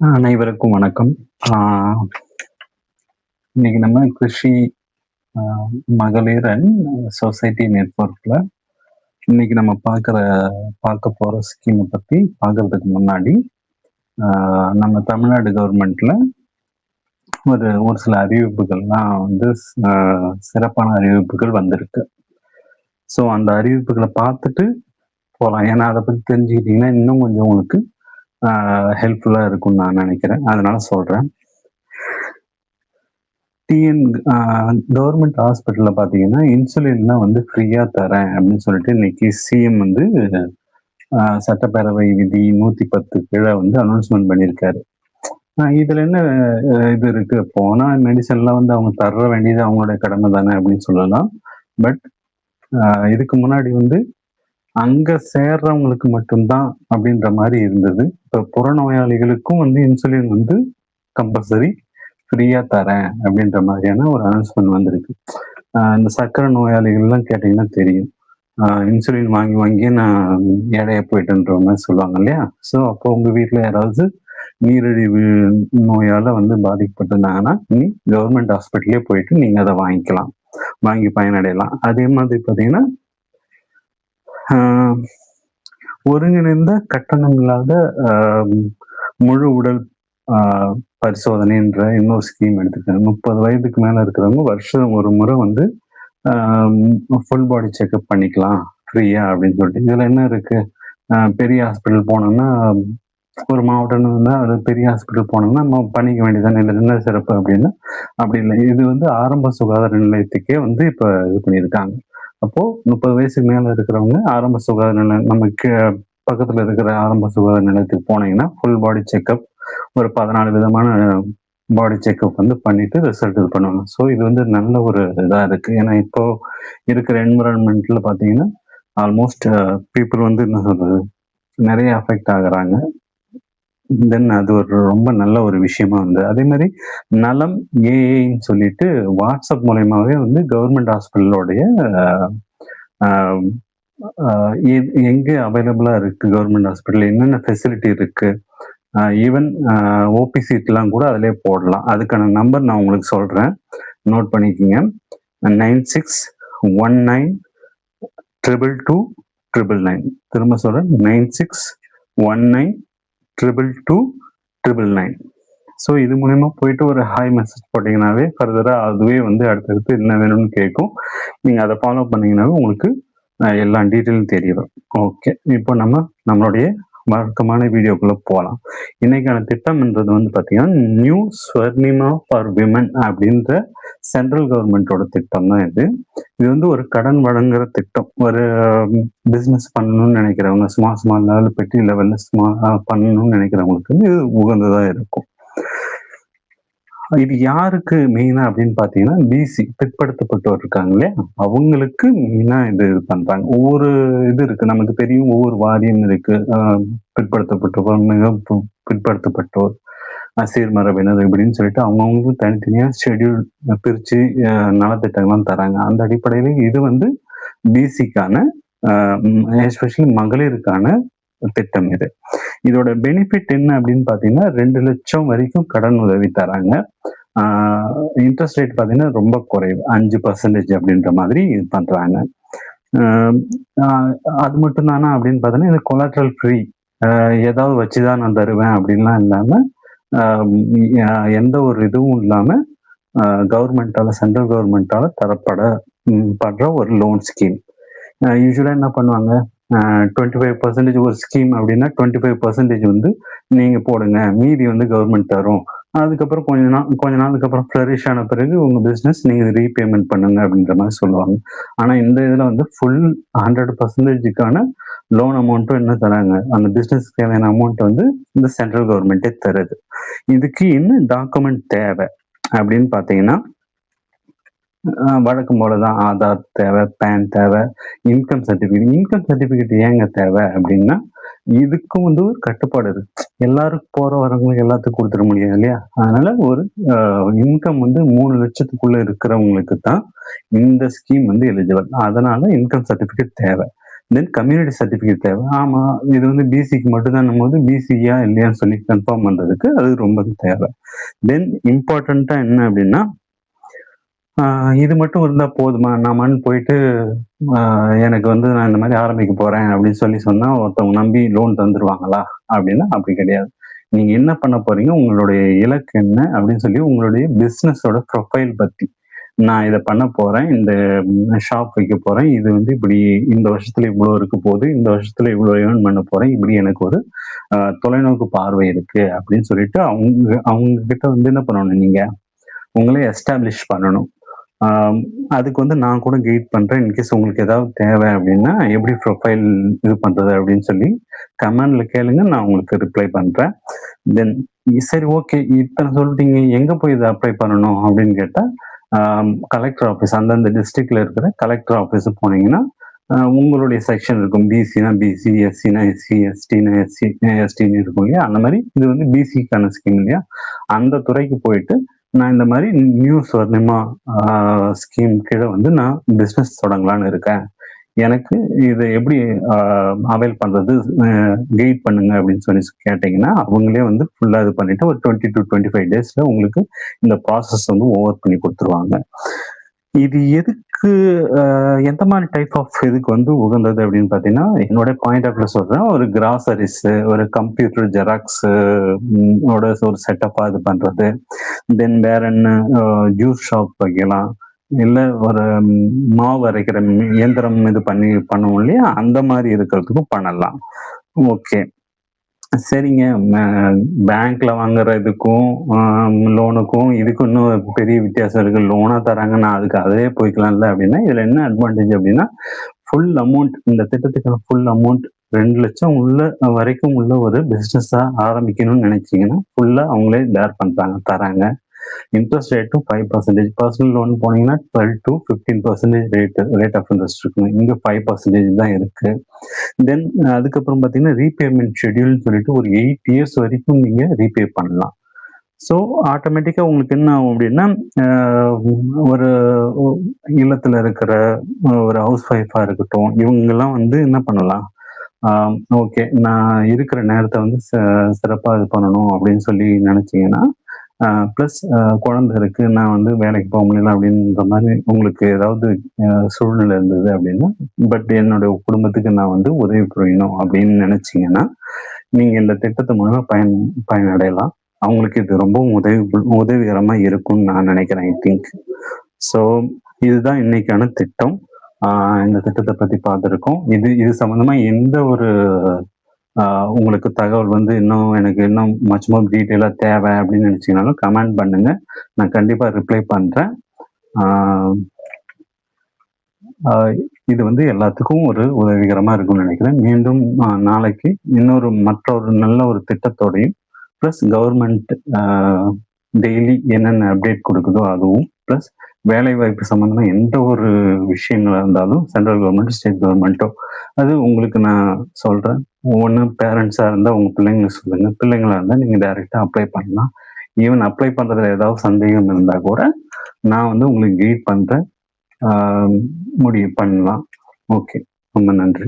அனைவருக்கும் வணக்கம். ஆ இன்னைக்கு நம்ம கிருஷி அ மகளிர் அண்ட் சொசைட்டி நெட்வொர்க்ல இன்னைக்கு நம்ம பார்க்க போற ஸ்கீம பத்தி பார்க்கறதுக்கு முன்னாடி, ஆ நம்ம தமிழ்நாடு கவர்மெண்ட்ல ஒரு ஒரு சில அறிவிப்புகள்லாம் வந்து அ சிறப்பான அறிவிப்புகள் வந்திருக்கு. ஸோ அந்த அறிவிப்புகள பார்த்துட்டு போலாம். ஏன்னா அத பத்தி தெரிஞ்சுக்கிட்டீங்கன்னா, இன்னும் கொஞ்சம் உங்களுக்கு ஹெல்ப்ஃபுல்லா இருக்கும்னு நான் நெனைக்கிறேன். அதனால சொல்றேன். டிஎன் அ கவர்மெண்ட் ஹாஸ்பிட்டல்ல பார்த்தீங்கன்னா, இன்சுலின்லாம் வந்து ஃப்ரீயா தரேன் அப்படின்னு சொல்லிட்டு இன்னைக்கு சிஎம் வந்து சட்டப்பேரவை விதி 110 கீழ வந்து அனௌன்ஸ்மென்ட் பண்ணியிருக்காரு. இதுல என்ன இது இருக்கு? போனா மெடிசன்லாம் வந்து அவங்க தர வேண்டியது அவங்களுடைய கடமை தானே அப்படின்னு சொல்லலாம். பட் அ இதுக்கு முன்னாடி வந்து அங்க சேர்றவங்களுக்கு மட்டும் தான் அப்படின்ற மாரி இருந்தது. இப்ப புறநோயாளிகளுக்கும் வந்து இன்சுலின் வந்து கம்பல்சரி ஃப்ரீயா தரேன் அப்படின்ற மாதிரியான ஒரு அனௌன்ஸ்மென்ட் வந்திருக்கு. இந்த சர்க்கரை நோயாளிகள்லாம் கேட்டீங்கன்னா தெரியும். இன்சுலின் வாங்கி வாங்கியே நான் ஏழையா போயிட்டேன்ற மாரி சொல்லுவாங்க இல்லையா? ஸோ அப்போ உங்க வீட்ல யாராவது நீரிழிவு நோயால வந்து பாதிக்கப்பட்டிருந்தாங்கன்னா, கவர்மெண்ட் ஹாஸ்பிட்டலே போயிட்டு நீங்க அத வாங்கிக்கலாம். வாங்கி பயனடையலாம். அதே மாதிரி பார்த்தீங்கன்னா, ஆ ஒருங்கிணைந்த கட்டணம் இல்லாத அ முழு உடல் அ பரிசோதனைன்ற இன்னொரு ஸ்கீம் எடுத்திருக்காங்க. 30 வயதுக்கு மேல இருக்கிறவங்க வருஷம் ஒரு முறை வந்து அ ஃபுல் பாடி செக்கப் பண்ணிக்கலாம் ஃப்ரீயா அப்படின்னு சொல்லிட்டு. இதுல என்ன இருக்கு? பெரிய ஹாஸ்பிட்டல் போனோம்னா, ஒரு மாவட்டம்னு இருந்தா அது பெரிய ஹாஸ்பிட்டல் போனோம்னா, நம்ம பண்ணிக்க வேண்டியது தானே. இதுல என்ன சிறப்பு அப்படின்னா, அப்படி இல்ல. இது வந்து ஆரம்ப சுகாதார நிலையத்துக்கே வந்து இப்ப இது பண்ணியிருக்காங்க. அப்போ 30 வயசுக்கு மேல இருக்கிறவங்க ஆரம்ப சுகாதார நிலையம் நமக்கு பக்கத்துல இருக்கிற ஆரம்ப சுகாதார நிலையத்துக்கு போனீங்கன்னா, ஃபுல் பாடி செக்கப் ஒரு 14 விதமான பாடி செக்கப் வந்து பண்ணிட்டு ரிசல்ட் இது பண்ணுவாங்க. ஸோ இது வந்து நல்ல ஒரு இதா இருக்கு. ஏன்னா இப்போ இருக்கிற என்விரான்மென்ட்ல பார்த்தீங்கன்னா, ஆல்மோஸ்ட் பீப்பிள் வந்து என்ன சொல்றது? நெறைய அஃபெக்ட் ஆகுறாங்க. தென் அது ஒரு ரொம்ப நல்ல ஒரு விஷயமா வந்து அதே மாரி நலம் ஏஐன்னு சொல்லிட்டு வாட்ஸ்அப் மூலியமாவே வந்து கவர்மெண்ட் ஹாஸ்பிட்டலோடைய அ அ எங்க அவைலபிளா இருக்கு கவர்மெண்ட் ஹாஸ்பிட்டல்ல என்னென்ன ஃபெசிலிட்டி இருக்கு. ஈவன் ஓபி சீட்லாம் கூட அதிலயே போடலாம். அதுக்கான நம்பர் நான் உங்களுக்கு சொல்றேன். நோட் பண்ணிக்கங்க. 9619222999. திரும்ப சொல்றேன். 9619222999. ஸோ இது மூலியமா போயிட்டு ஒரு ஹாய் மெசேஜ் போட்டீங்கன்னாவே, ஃபர்தரா அதுவே வந்து அடுத்தடுத்து என்ன வேணும்னு கேட்கும். நீங்க அத ஃபாலோ பண்ணீங்கன்னாவே உங்களுக்கு எல்லா டீட்டெயிலும் தெரிய வரும். ஓகே. இப்போ நம்மளுடைய வழக்கமான வீடியோக்குள்ள போலாம். இன்னைக்கான திட்டம்ன்றது வந்து பார்த்தீங்கன்னா, நியூ ஸ்வர்ணிமா ஃபார் விமன் அப்படின்ற சென்ட்ரல் கவர்மெண்ட்டோட திட்டம் தான் இது. இது வந்து ஒரு கடன் வழங்குற திட்டம். ஒரு பிசினஸ் பண்ணணும்னு நினைக்கிறவங்க, ஸ்மால் லெவல், பெட்டி லெவல்ல பண்ணணும்னு நினைக்கிறவங்களுக்கு வந்து இது உகந்ததா இருக்கும். இது யாருக்கு மெயினா அப்படின்னு பார்த்தீங்கன்னா, பிசி பிற்படுத்தப்பட்டோர் இருக்காங்க இல்லையா? அவங்களுக்கு மெயினா இது பண்றாங்க. ஒவ்வொரு இது இருக்கு. நமக்கு தெரியும் ஒவ்வொரு வாரியம் இருக்கு. பிற்படுத்தப்பட்டோர், பிற்படுத்தப்பட்டோர், சீர்மரபினர் இப்படின்னு சொல்லிட்டு அவங்கவங்களுக்கு தனித்தனியா ஷெட்யூல் பிரிச்சு நலத்திட்டங்கள்லாம் தராங்க. அந்த அடிப்படையில இது வந்து பிசிக்கான எஸ்பெஷலி மகளிருக்கான திட்டம் இது. இதோட பெனிஃபிட் என்ன அப்படின்னு பார்த்தீங்கன்னா, 2,00,000 வரைக்கும் கடன் உதவி தராங்க. ஆ இன்ட்ரெஸ்ட் ரேட் பார்த்தீங்கன்னா, ரொம்ப குறைவு. 5% அப்படின்ற மாதிரி இது பண்றாங்க. அ அ அது மட்டும் தானா அப்படின்னு பார்த்தீங்கன்னா, இது கொலாட்ரல் ஃப்ரீ. ஏதாவது வச்சு தான் நான் தருவேன் அப்படின்லாம் இல்லாம, அ எந்த ஒரு இதுவும் இல்லாம, கவர்மெண்ட்டால சென்ட்ரல் கவர்மெண்ட்டால படுற ஒரு லோன் ஸ்கீம். யூசுவலா என்ன பண்ணுவாங்க, 25% ஒரு ஸ்கீம் அப்படின்னா 25% வந்து நீங்க போடுங்க. மீதி வந்து கவர்மெண்ட் தரும். அதுக்கப்புறம் கொஞ்ச நாளுக்கு அப்புறம் ஃப்ளரிஷ் ஆன பிறகு உங்க பிசினஸ் நீங்க ரீபேமெண்ட் பண்ணுங்க அப்படின்ற மாரி சொல்லுவாங்க. ஆனா இந்த இதுல வந்து ஃபுல் 100%க்கான லோன் அமௌண்ட்டும் என்ன தராங்க, அந்த பிசினஸ்க்கு தேவையான அமௌண்ட் வந்து இந்த சென்ட்ரல் கவர்மெண்ட்டே தருது. இதுக்கு என்ன டாக்குமெண்ட் தேவை அப்படின்னு பார்த்தீங்கன்னா, வழக்கம் போல தான் ஆதார் தேவை, பேன் தேவை, இன்கம் சர்டிஃபிகேட். இன்கம் சர்டிஃபிகேட் ஏங்க தேவை அப்படின்னா, இதுக்கும் வந்து ஒரு கட்டுப்பாடு இருக்கு. எல்லாருக்கும் வரவங்களுக்கு எல்லாத்துக்கும் குடுத்துற முடியாது இல்லையா? அதனால ஒரு இன்கம் வந்து 3,00,000த்துக்குள்ள இருக்கிறவங்களுக்கு தான் இந்த ஸ்கீம் வந்து எலிஜிபிள். அதனால இன்கம் சர்டிஃபிகேட் தேவை. தென் கம்யூனிட்டி சர்டிஃபிகேட் தேவை. ஆமா, இது வந்து பிசிக்கு மட்டும் தான்னும்போது, பிசியா இல்லையான்னு சொல்லி கன்ஃபார்ம் பண்றதுக்கு அது ரொம்ப தேவை. தென் இம்பார்ட்டன்ட்டா என்ன அப்படின்னா, இது மட்டும் இருந்தா போதுமா? நாமன்னு போயிட்டு எனக்கு வந்து நான் இந்த மாரி ஆரம்பிக்க போறேன் அப்படின்னு சொல்லி சொன்னா, ஒருத்தவங்க நம்பி லோன் தந்துருவாங்களா? அப்படின்னா அப்படி கிடையாது. நீங்க என்ன பண்ண போறீங்க? உங்களுடைய இலக்கு என்ன? அப்படின்னு சொல்லி உங்களுடைய பிசினஸோட ப்ரொஃபைல் பத்தி. நான் இத பண்ண போறேன். இந்த ஷாப் வைக்க போறேன். இது வந்து இப்படி இந்த வருஷத்துல இவ்வளோ இருக்க போது. இந்த வருஷத்துல இவ்வளோ ஏர்ன் பண்ண போறேன். இப்படி எனக்கு ஒரு தொலைநோக்கு பார்வை இருக்கு அப்படின்னு சொல்லிட்டு அவங்க அவங்க கிட்ட வந்து என்ன பண்ணணும் நீங்க? உங்கள எஸ்டாப்ளிஷ் பண்ணணும். ஆம், அதுக்கு வந்து நான் கூட கைட் பண்றேன். இன்கேஸ் உங்களுக்கு ஏதாவது தேவை அப்படின்னா, எப்படி ப்ரொஃபைல் இது பண்றது அப்படின்னு சொல்லி கமெண்ட்ல கேளுங்க. நான் உங்களுக்கு ரிப்ளை பண்றேன். தென் சரி ஓகே. இத்தன சொல்லிட்டீங்க. எங்க போய் இத அப்ளை பண்ணணும் அப்படின்னு கேட்டா, கலெக்டர் ஆஃபீஸ் அந்தந்த டிஸ்ட்ரிக்ட்ல இருக்கிற கலெக்டர் ஆஃபீஸ் போனீங்கன்னா, உங்களுடைய செக்ஷன் இருக்கும். பிசினா பிசி, எஸ்சினா எஸ்சி, எஸ்டினா எஸ்சி, எஸ்டின்னு இருக்கும் இல்லையா? அந்த மாரி இது வந்து பிசிக்கான ஸ்கீம் இல்லையா? அந்த துறைக்கு போயிட்டு நான் இந்த மாரி நியூ ஸ்வர்ணிமா ஸ்கீம் கீழ வந்து நான் பிசினஸ் தொடங்கலான்னு இருக்கேன். எனக்கு இத எப்படி அ அவைல் பண்றது? அ கைட் பண்ணுங்க அப்படின்னு சொல்லி கேட்டீங்கன்னா, அவங்களே வந்து ஃபுல்லா இது பண்ணிட்டு ஒரு 20 டூ 25 டேஸ்ல உங்களுக்கு இந்த ப்ராசஸ் வந்து ஓவர் பண்ணி குடுத்துருவாங்க. இது எதுக்கு எந்த மாரி டைப் ஆஃப் இதுக்கு வந்து உகந்தது அப்படின்னு பார்த்தீங்கன்னா, என்னோட பாயிண்ட் ஆஃப் வியூ சொல்றேன். ஒரு கிராசரிஸு, ஒரு கம்ப்யூட்டர் ஜெராக்ஸு ஓட ஒரு செட்டப்பா இது பண்றது. தென் வேற என்ன ஜூஸ் ஷாப் வைக்கலாம். இல்ல ஒரு மாவு அரைக்கிற இயந்திரம் இது பண்ணுவோம் இல்லையா? அந்த மாரி இருக்கிறதுக்கும் பண்ணலாம். ஓகே. சரிங்க. பேங்க்ல வாங்குற இதுக்கும், லோனுக்கும் இதுக்கும் இன்னும் பெரிய வித்தியாசம் இருக்கு. லோனா தராங்க. நான் அதுக்கு அதிலேயே போய்க்கலாம்ல அப்படின்னா, இதுல என்ன அட்வான்டேஜ் அப்படின்னா, ஃபுல் அமௌண்ட் இந்த திட்டத்துக்கான ஃபுல் அமௌண்ட் 2,00,000 உள்ள வரைக்கும் உள்ள ஒரு பிசினஸா ஆரம்பிக்கணும்னு நினைச்சீங்கன்னா, ஃபுல்லா அவங்களே பேர் பண்றாங்க, தராங்க. இன்ட்ரெஸ்ட் ரேட்டும் 5% பர்சனல் லோன் போனீங்கன்னா 12 to 15% ரேட் ஆஃப் இன்ட்ரெஸ்ட் இருக்குங்க. இங்க 5% தான் இருக்கு. தென் அதுக்கப்புறம் பார்த்தீங்கன்னா, ரீபேமெண்ட் ஷெட்யூல்ன்னு சொல்லிட்டு ஒரு 8 இயர்ஸ் வரைக்கும் நீங்க ரீபே பண்ணலாம். ஸோ ஆட்டோமேட்டிக்கா உங்களுக்கு என்ன ஆகும் அப்படின்னா, அ ஒரு ஒ இல்லத்துல இருக்கிற ஒரு ஹவுஸ் ஒய்ஃபா இருக்கட்டும், இவங்கலாம் வந்து என்ன பண்ணலாம்? ஆ ஓகே. நான் இருக்கிற நேரத்த வந்து சிறப்பா இது பண்ணணும் அப்படின்னு சொல்லி நினைச்சீங்கன்னா, பிளஸ் குழந்தை இருக்கு. நான் வந்து வேலைக்கு போக முடியல அப்படின்ற மாரி உங்களுக்கு ஏதாவது சூழ்நிலை இருந்தது அப்படின்னா, பட் என்னோட குடும்பத்துக்கு நான் வந்து உதவி புரியணும் அப்படின்னு நினைச்சீங்கன்னா, நீங்க இந்த திட்டத்து மூலமா பயனடையலாம். அவங்களுக்கு இது ரொம்பவும் உதவிகரமா இருக்கும்னு நான் நினைக்கிறேன். I think. ஸோ இதுதான் இன்னைக்கான திட்டம். ஆ இந்த திட்டத்த பத்தி பார்த்துருக்கோம். இது இது சம்மந்தமா எந்த ஒரு ஆ உங்களுக்கு தகவல் வந்து எனக்கு இன்னும் மச் மோர் டீட்டெயிலா தேவை அப்படின்னு நினைச்சீங்கனாலும் கமெண்ட் பண்ணுங்க. நான் கண்டிப்பா ரிப்ளை பண்றேன். ஆ ஆ இது வந்து எல்லாத்துக்கும் ஒரு உதவிகரமா இருக்கும்னு நினைக்கிறேன். மீண்டும் நாளைக்கு மற்றொரு நல்ல ஒரு திட்டத்தோடையும், பிளஸ் கவர்மெண்ட் டெய்லி என்னென்ன அப்டேட் குடுக்குதோ அதுவும், பிளஸ் வேலைவாய்ப்பு சம்மந்தமா எந்த ஒரு விஷயங்களா இருந்தாலும் சென்ட்ரல் கவர்மெண்ட், ஸ்டேட் கவர்மெண்ட்டோ அது உங்களுக்கு நான் சொல்றேன். ஒண்ணு பேரண்ட்ஸா இருந்தா உங்க பிள்ளைங்களுக்கு சொல்லுங்க. பிள்ளைங்களா இருந்தா நீங்க டைரக்ட்டா அப்ளை பண்ணலாம். ஈவன் அப்ளை பண்றதுல ஏதாவது சந்தேகம் இருந்தா கூட, நான் வந்து உங்களுக்கு கைட் பண்றேன். ஆ பண்ணலாம். ஓகே. ரொம்ப நன்றி.